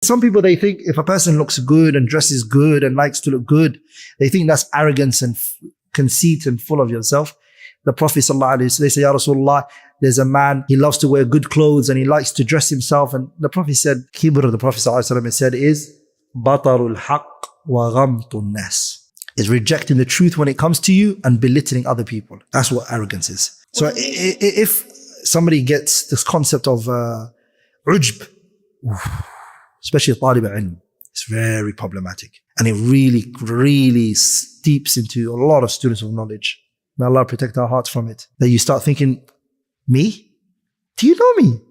some people, they think if a person looks good and dresses good and likes to look good, they think that's arrogance and conceit and full of yourself. The Prophet ﷺ, they say, Ya Rasulullah, there's a man, he loves to wear good clothes and he likes to dress himself. And the Prophet said, kibr, the Prophet ﷺ said, is batarul haqq wa ghamtun nas. Is rejecting the truth when it comes to you and belittling other people. That's what arrogance is. So if somebody gets this concept of ujb, especially talib al-ilm, it's very problematic. And it really, really steeps into a lot of students of knowledge. May Allah protect our hearts from it. That you start thinking, me? Do you know me?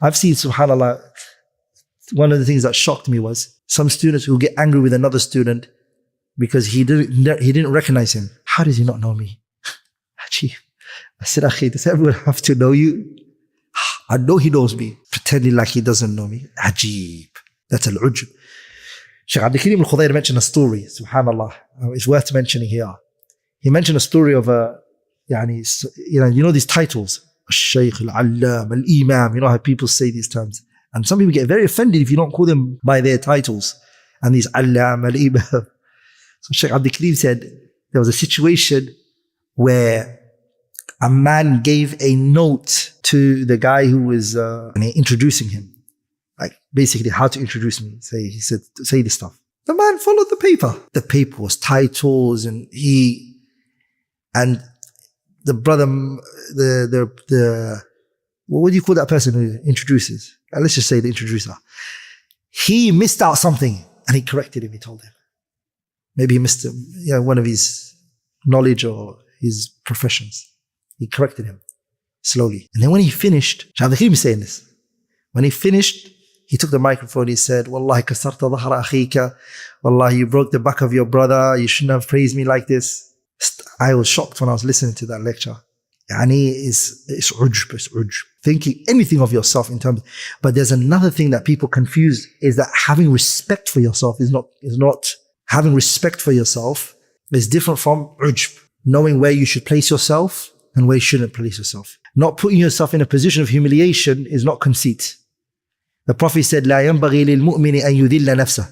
I've seen, subhanAllah, one of the things that shocked me was some students who get angry with another student because he didn't recognize him. How does he not know me? Ajib. I said, Akhi, does everyone have to know you? I know he knows me, pretending like he doesn't know me. Ajib. That's al-ujb. Shaykh Abdul Karim al-Khudayr mentioned a story, subhanAllah. It's worth mentioning here. He mentioned a story of you know these titles, al-Shaykh, al-Allam, al-Imam, you know how people say these terms. And some people get very offended if you don't call them by their titles. And these Allam, al-Imam. So Shaykh Abdul Karim said there was a situation where a man gave a note to the guy who was introducing him. Like basically how to introduce me. He said, say this stuff. The man followed the paper. The paper was titles and the brother, what do you call that person who introduces? Let's just say the introducer. He missed out something and he corrected him, he told him. Maybe he missed one of his knowledge or his professions. He corrected him slowly. And then when he finished, Shaykh Abdul Karim is saying this. When he finished, he took the microphone, he said, Wallahi kasarta dhahra akhika. Wallahi, you broke the back of your brother. You shouldn't have praised me like this. I was shocked when I was listening to that lecture. It's ujb. Thinking anything of yourself in terms, but there's another thing that people confuse is that having respect for yourself is not having respect for yourself is different from ujb. Knowing where you should place yourself and where you shouldn't place yourself. Not putting yourself in a position of humiliation is not conceit. The Prophet said, لا ينبغي للمؤمن أن يذل نفسه.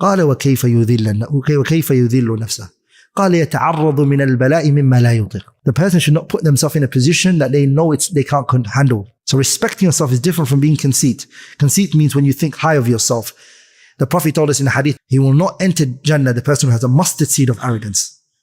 قال وكيف يذل نفسه. قال يتعرض من البلاء مما لا يطيق. The person should not put themselves in a position that they know they can't handle. So respecting yourself is different from being conceit. Conceit means when you think high of yourself. The Prophet told us in the hadith, he will not enter Jannah, the person who has a mustard seed of arrogance.